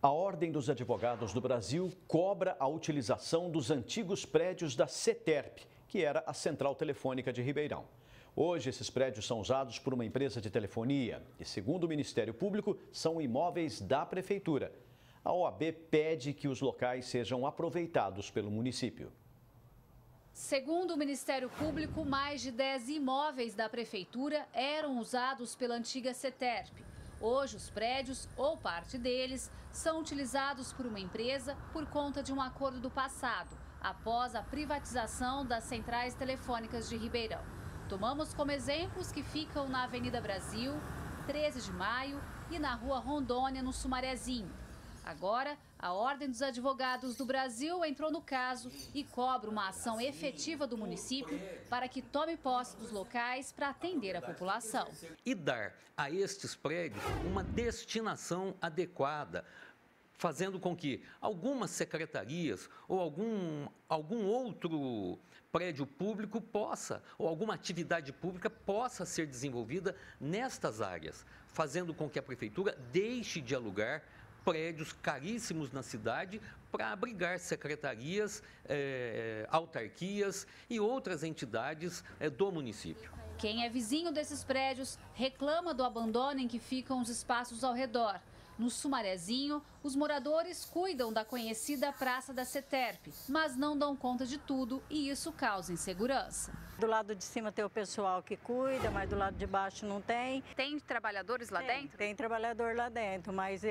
A Ordem dos Advogados do Brasil cobra a utilização dos antigos prédios da CETERP, que era a Central Telefônica de Ribeirão. Hoje, esses prédios são usados por uma empresa de telefonia e, segundo o Ministério Público, são imóveis da Prefeitura. A OAB pede que os locais sejam aproveitados pelo município. Segundo o Ministério Público, mais de 10 imóveis da Prefeitura eram usados pela antiga CETERP. Hoje, os prédios, ou parte deles, são utilizados por uma empresa por conta de um acordo do passado, após a privatização das centrais telefônicas de Ribeirão. Tomamos como exemplos que ficam na Avenida Brasil, 13 de Maio e na Rua Rondônia, no Sumarezinho. Agora, a Ordem dos Advogados do Brasil entrou no caso e cobra uma ação efetiva do município para que tome posse dos locais para atender a população. E dar a estes prédios uma destinação adequada, fazendo com que algumas secretarias ou algum outro prédio público possa, ou alguma atividade pública possa ser desenvolvida nestas áreas, fazendo com que a Prefeitura deixe de alugar prédios caríssimos na cidade para abrigar secretarias, autarquias e outras entidades do município. Quem é vizinho desses prédios reclama do abandono em que ficam os espaços ao redor. No Sumarezinho, os moradores cuidam da conhecida Praça da CETERP, mas não dão conta de tudo e isso causa insegurança. Do lado de cima tem o pessoal que cuida, mas do lado de baixo não tem. Tem trabalhadores lá dentro? Tem trabalhador lá dentro, mas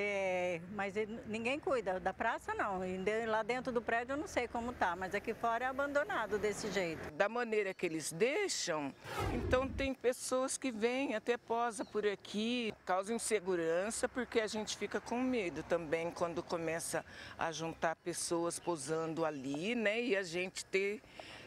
ninguém cuida. Da praça não, e lá dentro do prédio eu não sei como tá, mas aqui fora é abandonado desse jeito. Da maneira que eles deixam, então tem pessoas que vêm, até posa por aqui, causa insegurança porque a gente fica com medo também quando começa a juntar pessoas posando ali, né? E a gente ter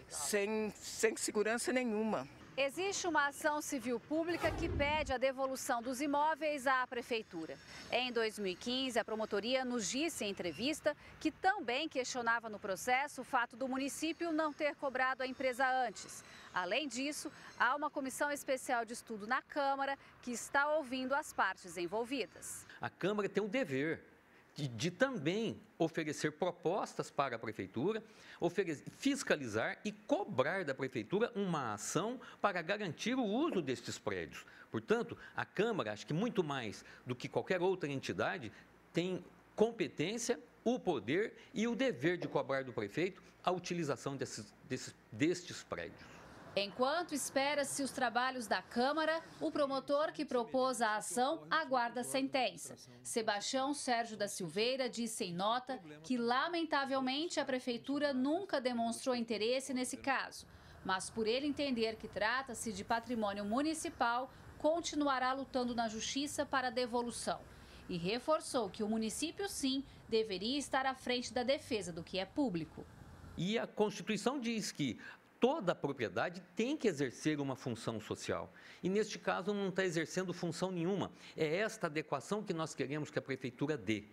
sem segurança nenhuma. Existe uma ação civil pública que pede a devolução dos imóveis à Prefeitura. Em 2015, a promotoria nos disse em entrevista que também questionava no processo o fato do município não ter cobrado a empresa antes. Além disso, há uma comissão especial de estudo na Câmara que está ouvindo as partes envolvidas. A Câmara tem o dever de também oferecer propostas para a Prefeitura, fiscalizar e cobrar da Prefeitura uma ação para garantir o uso destes prédios. Portanto, a Câmara, acho que muito mais do que qualquer outra entidade, tem competência, o poder e o dever de cobrar do prefeito a utilização destes prédios. Enquanto espera-se os trabalhos da Câmara, o promotor que propôs a ação aguarda a sentença. Sebastião Sérgio da Silveira disse em nota que, lamentavelmente, a Prefeitura nunca demonstrou interesse nesse caso. Mas, por ele entender que trata-se de patrimônio municipal, continuará lutando na Justiça para a devolução. E reforçou que o município, sim, deveria estar à frente da defesa do que é público. E a Constituição diz que toda a propriedade tem que exercer uma função social. E, neste caso, não está exercendo função nenhuma. É esta adequação que nós queremos que a Prefeitura dê.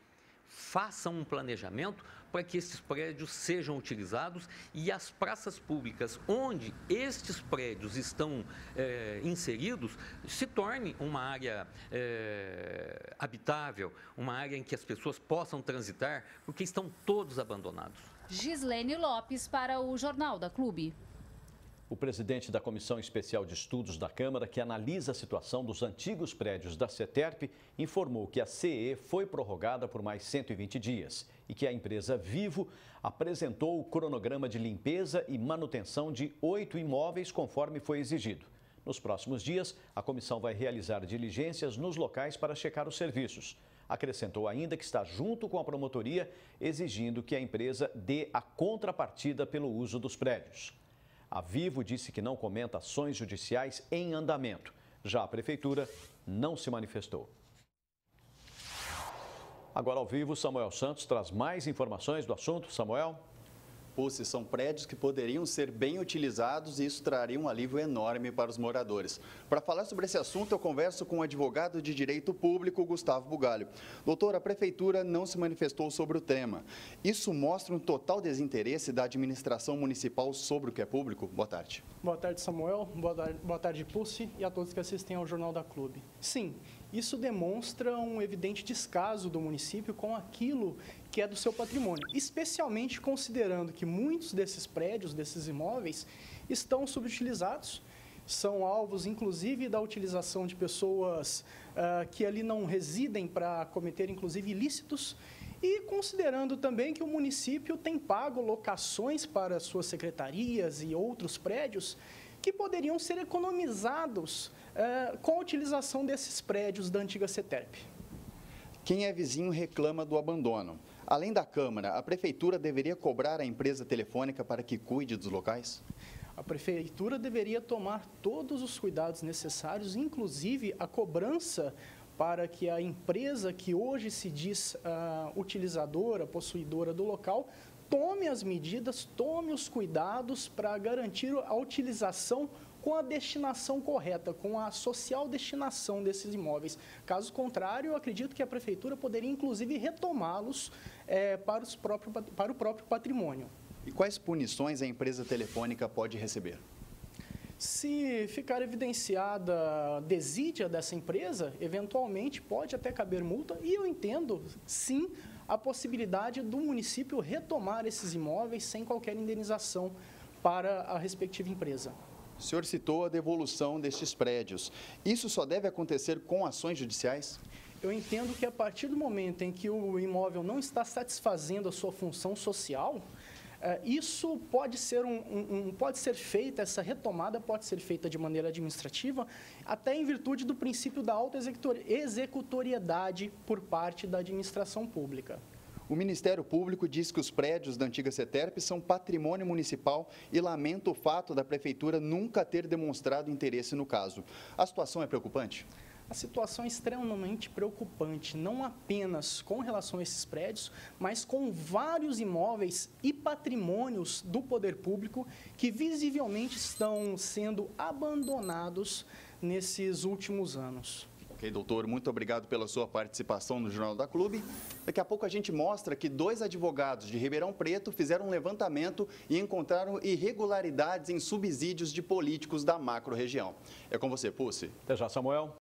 Faça um planejamento para que esses prédios sejam utilizados e as praças públicas onde estes prédios estão inseridos se torne uma área habitável, uma área em que as pessoas possam transitar, porque estão todos abandonados. Gislene Lopes para o Jornal da Clube. O presidente da Comissão Especial de Estudos da Câmara, que analisa a situação dos antigos prédios da CETERP, informou que a CE foi prorrogada por mais 120 dias e que a empresa Vivo apresentou o cronograma de limpeza e manutenção de 8 imóveis, conforme foi exigido. Nos próximos dias, a comissão vai realizar diligências nos locais para checar os serviços. Acrescentou ainda que está junto com a promotoria, exigindo que a empresa dê a contrapartida pelo uso dos prédios. A Vivo disse que não comenta ações judiciais em andamento. Já a Prefeitura não se manifestou. Agora ao vivo, Samuel Santos traz mais informações do assunto. Samuel? São prédios que poderiam ser bem utilizados e isso traria um alívio enorme para os moradores. Para falar sobre esse assunto, eu converso com o advogado de Direito Público, Gustavo Bugalho. Doutor, a Prefeitura não se manifestou sobre o tema. Isso mostra um total desinteresse da administração municipal sobre o que é público? Boa tarde. Boa tarde, Samuel. Boa tarde, Pulse, e a todos que assistem ao Jornal da Clube. Sim, Isso demonstra um evidente descaso do município com aquilo que é do seu patrimônio, especialmente considerando que muitos desses prédios, desses imóveis, estão subutilizados, são alvos, inclusive, da utilização de pessoas que ali não residem para cometer, inclusive, ilícitos, e considerando também que o município tem pago locações para suas secretarias e outros prédios que poderiam ser economizados com a utilização desses prédios da antiga CETERP. Quem é vizinho reclama do abandono. Além da Câmara, a Prefeitura deveria cobrar a empresa telefônica para que cuide dos locais? A Prefeitura deveria tomar todos os cuidados necessários, inclusive a cobrança para que a empresa que hoje se diz utilizadora, possuidora do local, tome as medidas, tome os cuidados para garantir a utilização com a destinação correta, com a social destinação desses imóveis. Caso contrário, eu acredito que a Prefeitura poderia, inclusive, retomá-los para o próprio patrimônio. E quais punições a empresa telefônica pode receber? Se ficar evidenciada a desídia dessa empresa, eventualmente pode até caber multa e eu entendo, sim, a possibilidade do município retomar esses imóveis sem qualquer indenização para a respectiva empresa. O senhor citou a devolução destes prédios. Isso só deve acontecer com ações judiciais? Eu entendo que a partir do momento em que o imóvel não está satisfazendo a sua função social, isso pode ser pode ser feita, essa retomada pode ser feita de maneira administrativa, até em virtude do princípio da auto-executoriedade por parte da administração pública. O Ministério Público diz que os prédios da antiga CETERP são patrimônio municipal e lamenta o fato da Prefeitura nunca ter demonstrado interesse no caso. A situação é preocupante? A situação é extremamente preocupante, não apenas com relação a esses prédios, mas com vários imóveis e patrimônios do poder público que visivelmente estão sendo abandonados nesses últimos anos. Ok, doutor, muito obrigado pela sua participação no Jornal da Clube. Daqui a pouco a gente mostra que 2 advogados de Ribeirão Preto fizeram um levantamento e encontraram irregularidades em subsídios de políticos da macro-região. É com você, Pussi. Até já, Samuel.